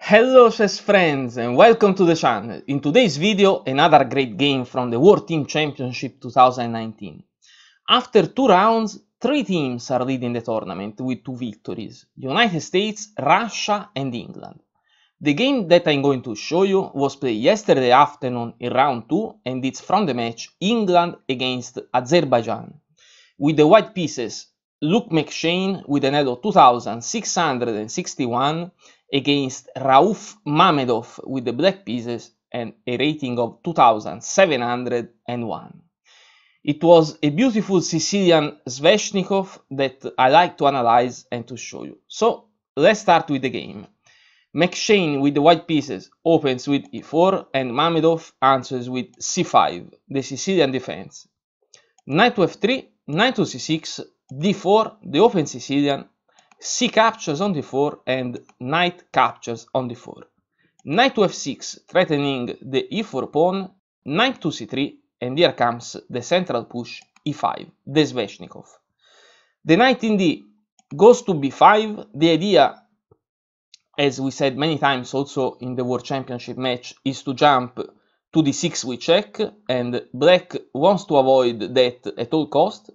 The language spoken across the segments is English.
Hello chess friends and welcome to the channel. In today's video, another great game from the World Team Championship 2019. After 2 rounds, 3 teams are leading the tournament with 2 victories: United States, Russia and England. The game that I'm going to show you was played yesterday afternoon in round 2 and it's from the match England against Azerbaijan. With the white pieces, Luke McShane with an head of 2661 against Rauf Mamedov with the black pieces and a rating of 2701. It was a beautiful Sicilian Sveshnikov that I like to analyze and to show you. So let's start with the game. McShane with the white pieces opens with e4 and Mamedov answers with c5, the Sicilian defense. Knight to f3, knight to c6, d4, the open Sicilian, c captures on d4 and knight captures on d4. Knight to f6, threatening the e4 pawn, knight to c3, and here comes the central push e5, the Sveshnikov. The knight in d goes to b5. The idea, as we said many times also in the World Championship match, is to jump to d6 with check, and black wants to avoid that at all cost.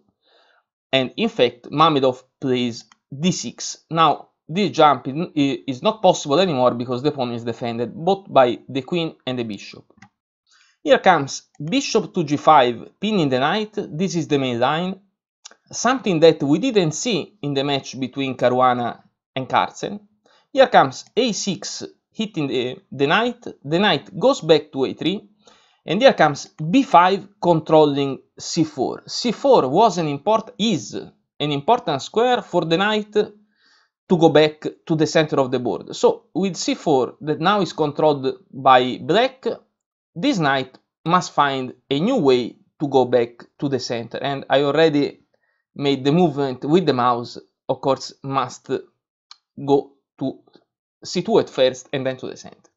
And in fact, Mamedov plays d6. Now, this jump is not possible anymore because the pawn is defended both by the queen and the bishop. Here comes bishop to g5, pinning the knight. This is the main line, something that we didn't see in the match between Caruana and Carlsen. Here comes a6, hitting the knight. The knight goes back to a3. And here comes b5, controlling c4. c4 is an important square for the knight to go back to the center of the board. So with c4 that now is controlled by black, this knight must find a new way to go back to the center. And I already made the movement with the mouse. Of course, must go to c2 at first and then to the center.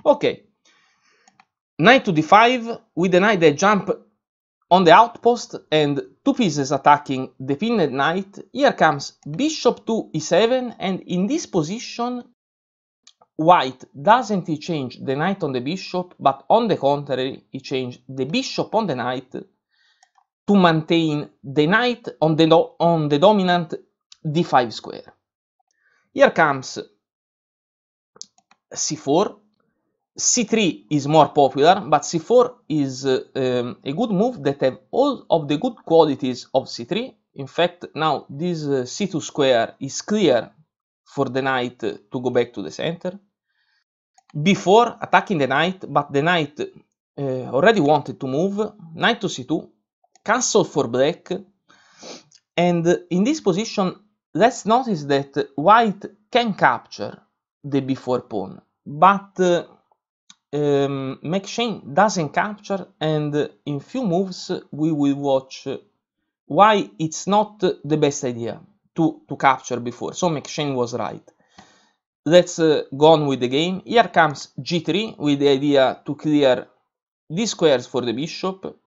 Okay. Knight to d5 with the knight that jump on the outpost and 2 pieces attacking the pinned knight. Here comes bishop to e7, and in this position white doesn't change the knight on the bishop, but on the contrary he changed the bishop on the knight to maintain the knight on the dominant d5 square. Here comes c4. c3 is more popular, but c4 is a good move that have all of the good qualities of c3. In fact, now this c2 square is clear for the knight to go back to the center. b4, attacking the knight, but the knight already wanted to move. Knight to c2, castle for black. And in this position, let's notice that white can capture the b4 pawn, but McShane doesn't capture, and in few moves we will watch why it's not the best idea to capture before. So McShane was right. Let's go on with the game. Here comes g3 with the idea to clear these squares for the bishop.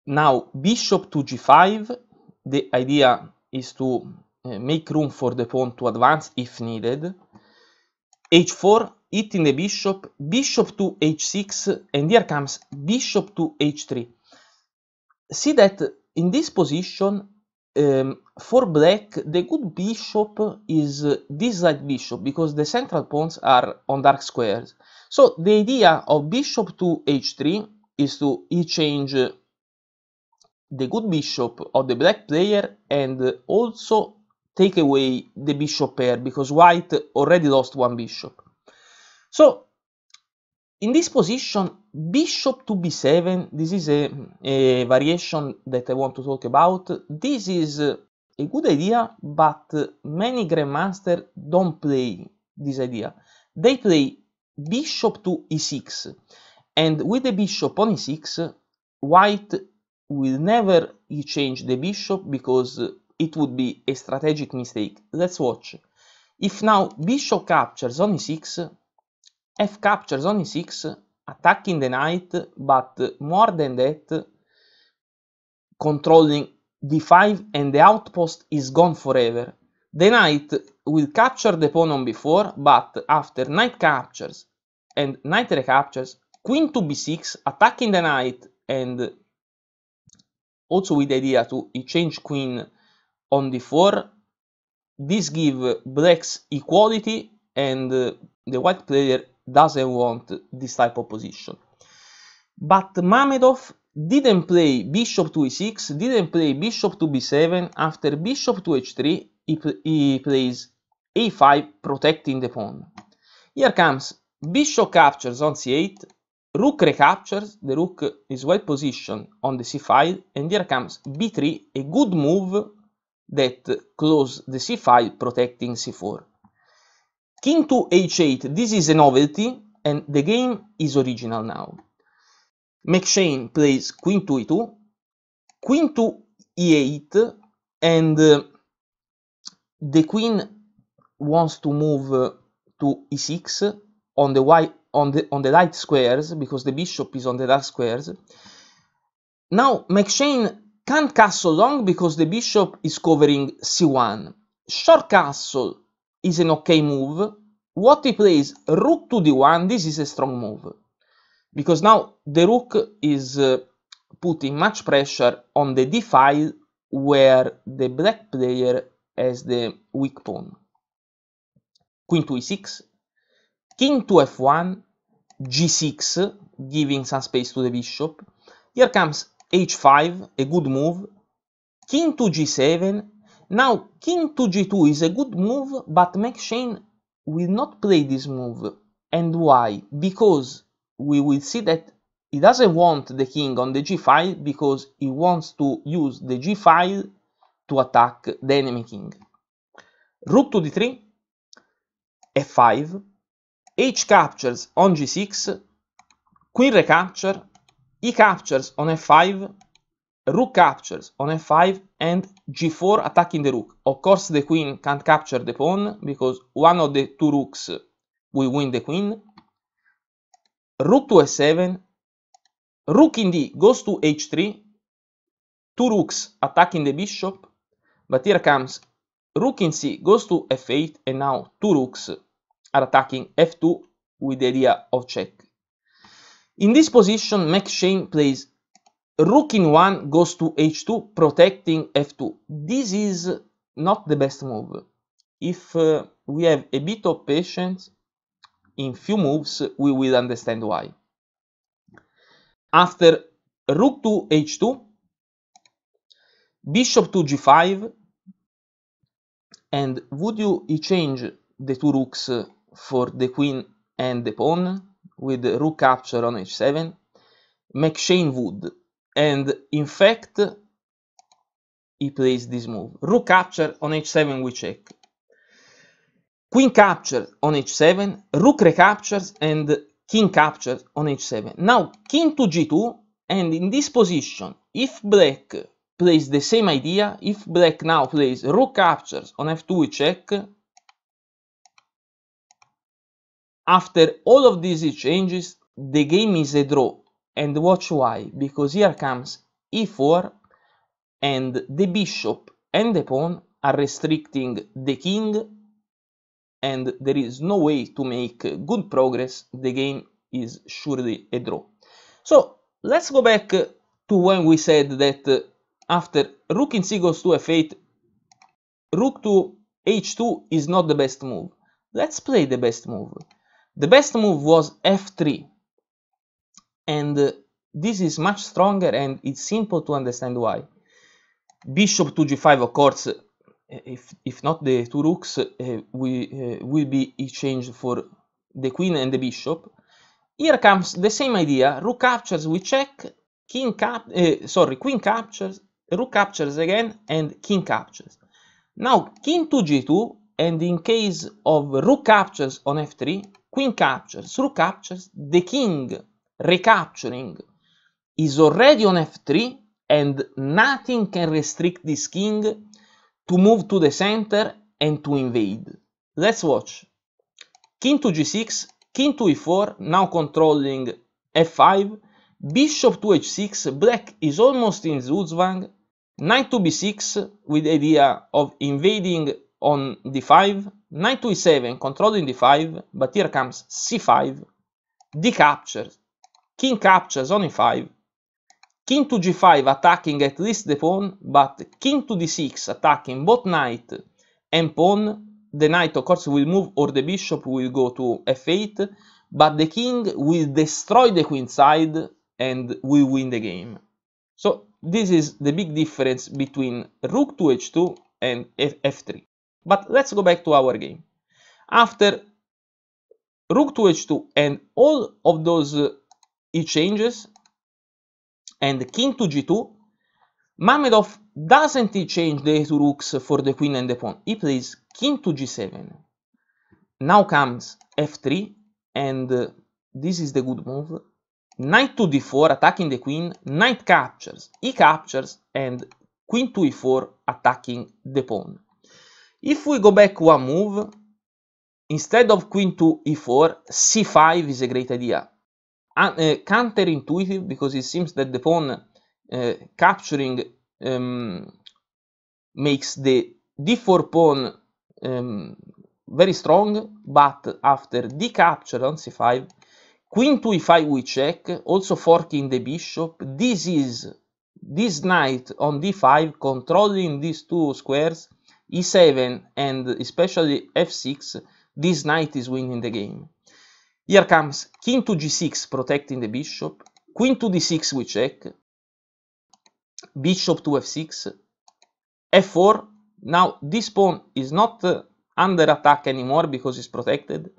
Now bishop to g5. The idea is to make room for the pawn to advance if needed. h4, hitting the bishop, bishop to h6, and here comes bishop to h3. See that in this position, for black, the good bishop is this light bishop, because the central pawns are on dark squares. So the idea of bishop to h3 is to exchange the good bishop of the black player and also take away the bishop pair, because white already lost one bishop. So in this position, bishop to b7, this is a variation that I want to talk about. This is a good idea, but many grandmasters don't play this idea. They play bishop to e6, and with the bishop on e6, white will never exchange the bishop because it would be a strategic mistake. Let's watch. If now bishop captures on e6, f captures on e6, attacking the knight, but more than that, controlling d5, and the outpost is gone forever. The knight will capture the pawn on b4, but after knight captures and knight recaptures, queen to b6, attacking the knight, and also with the idea to exchange queen on d4. This gives black's equality, and the white player doesn't want this type of position. But Mamedov didn't play bishop to e6, didn't play bishop to b7. After bishop to h3, he plays a5, protecting the pawn. Here comes bishop captures on c8, rook recaptures, the rook is well positioned on the c file, and here comes b3, a good move that closes the c file, protecting c4. King to h8, this is a novelty, and the game is original now. McShane plays queen to e2, queen to e8, and the queen wants to move to e6 on the light squares, because the bishop is on the dark squares. Now McShane can't castle long because the bishop is covering c1. Short castle is an okay move. What he plays, rook to d1, this is a strong move, because now the rook is putting much pressure on the d file, where the black player has the weak pawn. Queen to e6, king to f1, g6, giving some space to the bishop. Here comes h5, a good move, king to g7. Now king to g2 is a good move, but McShane will not play this move. And why? Because we will see that he doesn't want the king on the g file, because he wants to use the g file to attack the enemy king. Rook to d3, f5, h captures on g6, queen recapture, e captures on f5, rook captures on f5, and g4, attacking the rook. Of course the queen can't capture the pawn, because one of the two rooks will win the queen. Rook to f7, rook in d goes to h3, two rooks attacking the bishop, but here comes rook in c goes to f8, and now two rooks are attacking f2 with the idea of check. In this position, McShane plays rook in 1 goes to h2, protecting f2. This is not the best move. If we have a bit of patience, in few moves we will understand why. After rook to h2, bishop to g5, and would you exchange the two rooks for the queen and the pawn with rook capture on h7? McShane would, and in fact he plays this move. Rook capture on h7, we check. Queen capture on h7, rook recaptures, and king captures on h7. Now king to g2, and in this position, if black plays the same idea, if black now plays rook captures on f2, we check. After all of these exchanges, the game is a draw, and watch why. Because here comes e4, and the bishop and the pawn are restricting the king, and there is no way to make good progress. The game is surely a draw. So let's go back to when we said that after rook in c goes to f8, rook to h2 is not the best move. Let's play the best move. The best move was f3, and this is much stronger, and it's simple to understand why. Bishop to g5, of course, if not the two rooks, will be exchanged for the queen and the bishop. Here comes the same idea. Rook captures, we check. Queen captures, rook captures again, and king captures. Now king to g2, and in case of rook captures on f3, queen captures, rook captures, the king recapturing is already on f3, and nothing can restrict this king to move to the center and to invade. Let's watch. King to g6, king to e4, now controlling f5, bishop to h6, black is almost in Zugzwang, knight to b6 with the idea of invading on d5, knight to e7 controlling d5, but here comes c5, d captures, king captures on e5, king to g5 attacking at least the pawn, but king to d6 attacking both knight and pawn. The knight of course will move or the bishop will go to f8, but the king will destroy the queen side and will win the game. So this is the big difference between rook to h2 and f3. But let's go back to our game. After rook to h2 and all of those e-changes and king to g2, Mamedov doesn't change the two rooks for the queen and the pawn. He plays king to g7. Now comes f3, and this is the good move. Knight to d4 attacking the queen, knight captures, he captures, and queen to e4 attacking the pawn. If we go back one move, instead of queen to e4, c5 is a great idea. Counterintuitive, because it seems that the pawn capturing makes the d4 pawn very strong, but after d capture on c5, queen to e5 we check, also forking the bishop. This is this knight on d5 controlling these two squares, e7 and especially f6. This knight is winning the game. Here comes king to g6 protecting the bishop, queen to d6 we check, bishop to f6, f4. Now this pawn is not under attack anymore because it's protected.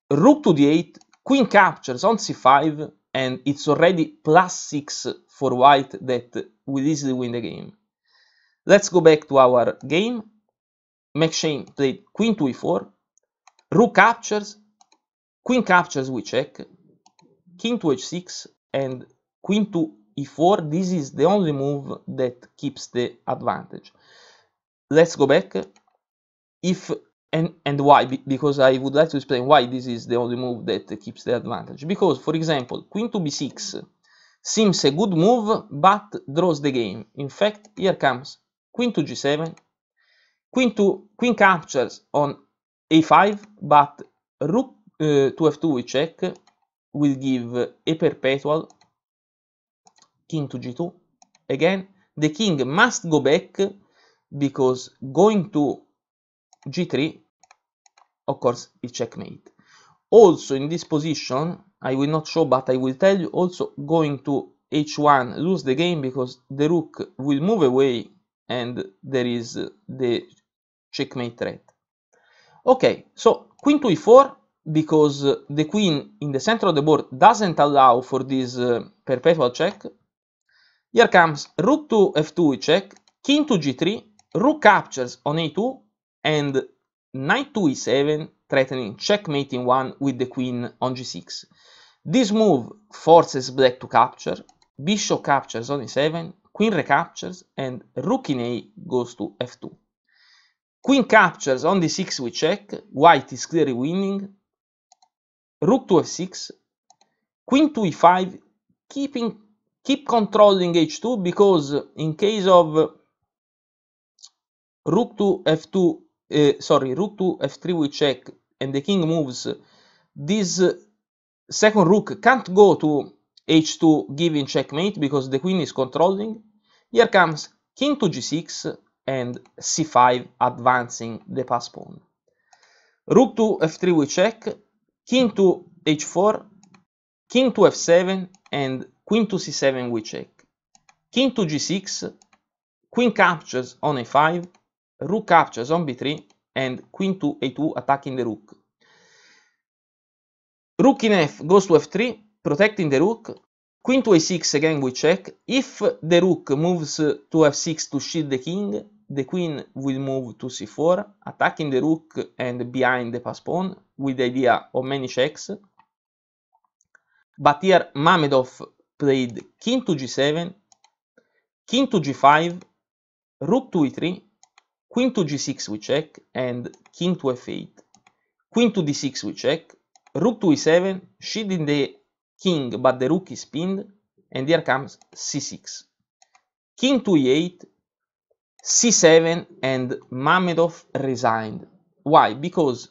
Rook to d8, queen captures on c5, and it's already +6 for white that will easily win the game. Let's go back to our game. McShane played queen to e4, rook captures, queen captures we check, king to h6, and queen to e4. This is the only move that keeps the advantage. Let's go back. And why? Because I would like to explain why this is the only move that keeps the advantage. Because, for example, queen to b6 seems a good move, but draws the game. In fact, here comes queen to g7, queen captures on a5, but rook to f2 we check will give a perpetual. King to g2. Again, the king must go back because going to g3, of course, is checkmate. Also in this position, I will not show, but I will tell you, also going to h1 lose the game because the rook will move away and there is the checkmate threat. Okay, so queen to e4, because the queen in the center of the board doesn't allow for this perpetual check. Here comes rook to f2 we check, king to g3, rook captures on a2, and knight to e7 threatening checkmate in 1 with the queen on g6. This move forces black to capture, bishop captures on e7, queen recaptures, and rook in a goes to f2. Queen captures on d6 we check, white is clearly winning, rook to f6, queen to e5, keep controlling h2, because in case of rook to f2, rook to f3 we check and the king moves, this second rook can't go to h2 giving checkmate because the queen is controlling. Here comes king to g6 and c5 advancing the pass pawn. Rook to f3 we check, king to h4, king to f7, and queen to c7 we check. King to g6, queen captures on a5, rook captures on b3, and queen to a2 attacking the rook. Rook in f goes to f3, protecting the rook. Queen to a6 again we check. If the rook moves to f6 to shield the king, the queen will move to c4, attacking the rook and behind the pass pawn with the idea of many checks. But here Mamedov played king to g7, king to g5, rook to e3, queen to g6 we check, and king to f8. Queen to d6 we check, rook to e7, shielding the king but the rook is pinned, and here comes c6. King to e8, c7 and Mamedov resigned. Why? Because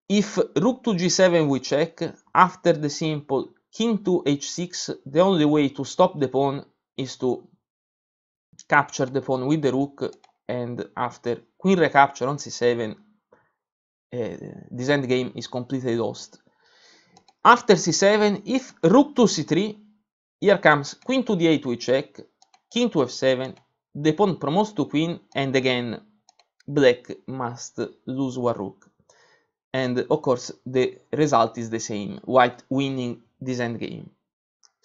if rook to g7 we check, after the simple king to h6, the only way to stop the pawn is to capture the pawn with the rook, and after queen recapture on c7, this endgame is completely lost. After c7, if rook to c3, here comes queen to d8 we check, king to f7, the pawn promotes to queen, and again black must lose one rook. And of course the result is the same, white winning this endgame.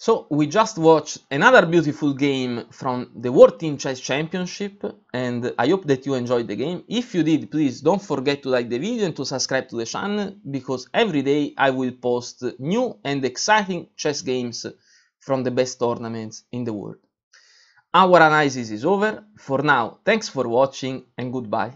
So we just watched another beautiful game from the World Team Chess Championship, and I hope that you enjoyed the game. If you did, please don't forget to like the video and to subscribe to the channel, because every day I will post new and exciting chess games from the best tournaments in the world. Our analysis is over. For now, thanks for watching and goodbye.